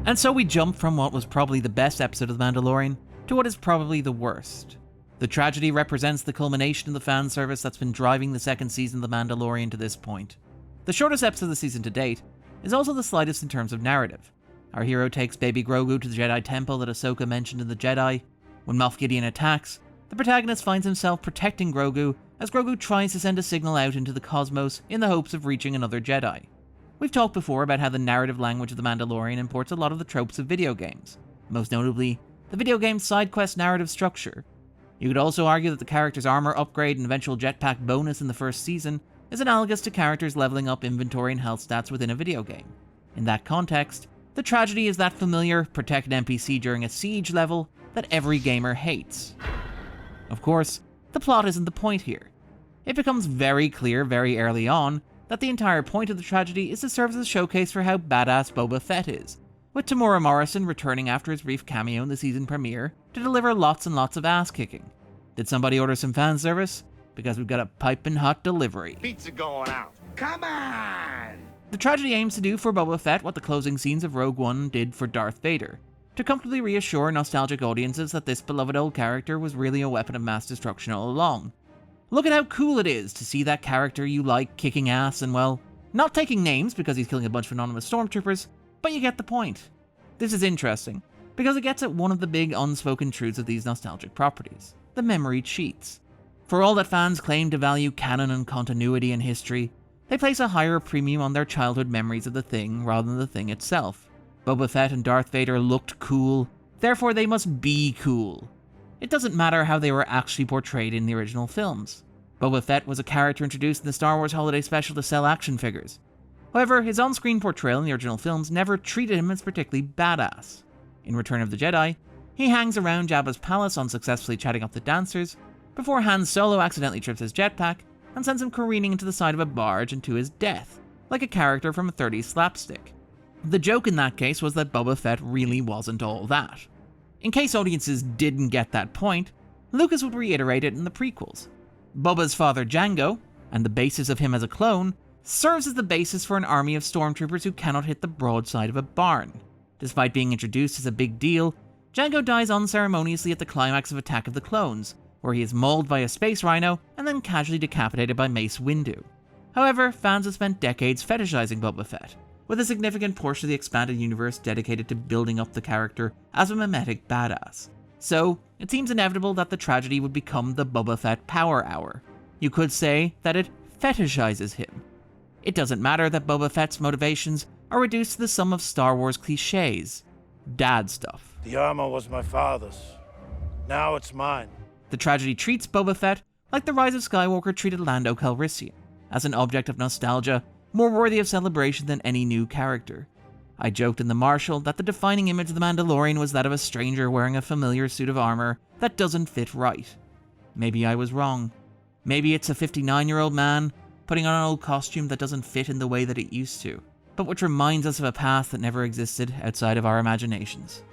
And so we jump from what was probably the best episode of The Mandalorian to what is probably the worst. The tragedy represents the culmination of the fan service that's been driving the second season of The Mandalorian to this point. The shortest episode of the season to date is also the slightest in terms of narrative. Our hero takes baby Grogu to the Jedi Temple that Ahsoka mentioned in The Jedi. When Moff Gideon attacks, the protagonist finds himself protecting Grogu as Grogu tries to send a signal out into the cosmos in the hopes of reaching another Jedi. We've talked before about how the narrative language of The Mandalorian imports a lot of the tropes of video games, most notably the video game's side quest narrative structure. You could also argue that the character's armor upgrade and eventual jetpack bonus in the first season is analogous to characters leveling up inventory and health stats within a video game. In that context, the tragedy is that familiar, protect an NPC during a siege level that every gamer hates. Of course, the plot isn't the point here. It becomes very clear very early on that the entire point of the tragedy is to serve as a showcase for how badass Boba Fett is, with Tamora Morrison returning after his brief cameo in the season premiere to deliver lots and lots of ass-kicking. Did somebody order some fan service? Because we've got a piping hot delivery. Pizza going out. Come on! The tragedy aims to do for Boba Fett what the closing scenes of Rogue One did for Darth Vader, to comfortably reassure nostalgic audiences that this beloved old character was really a weapon of mass destruction all along. Look at how cool it is to see that character you like kicking ass and, well, not taking names because he's killing a bunch of anonymous stormtroopers, but you get the point. This is interesting, because it gets at one of the big unspoken truths of these nostalgic properties: the memory cheats. For all that fans claim to value canon and continuity in history, they place a higher premium on their childhood memories of the thing rather than the thing itself. Boba Fett and Darth Vader looked cool, therefore they must be cool. It doesn't matter how they were actually portrayed in the original films. Boba Fett was a character introduced in the Star Wars Holiday Special to sell action figures. However, his on-screen portrayal in the original films never treated him as particularly badass. In Return of the Jedi, he hangs around Jabba's palace unsuccessfully chatting up the dancers, before Han Solo accidentally trips his jetpack and sends him careening into the side of a barge and to his death, like a character from a 30s slapstick. The joke in that case was that Boba Fett really wasn't all that. In case audiences didn't get that point, Lucas would reiterate it in the prequels. Boba's father Jango, and the basis of him as a clone, serves as the basis for an army of stormtroopers who cannot hit the broadside of a barn. Despite being introduced as a big deal, Jango dies unceremoniously at the climax of Attack of the Clones, where he is mauled by a space rhino and then casually decapitated by Mace Windu. However, fans have spent decades fetishizing Boba Fett, with a significant portion of the expanded universe dedicated to building up the character as a mimetic badass. So, it seems inevitable that the tragedy would become the Boba Fett Power Hour. You could say that it fetishizes him. It doesn't matter that Boba Fett's motivations are reduced to the sum of Star Wars cliches. Dad stuff. The armor was my father's. Now it's mine. The tragedy treats Boba Fett like the Rise of Skywalker treated Lando Calrissian, as an object of nostalgia more worthy of celebration than any new character. I joked in The Marshal that the defining image of The Mandalorian was that of a stranger wearing a familiar suit of armor that doesn't fit right. Maybe I was wrong. Maybe it's a 59-year-old man putting on an old costume that doesn't fit in the way that it used to, but which reminds us of a past that never existed outside of our imaginations.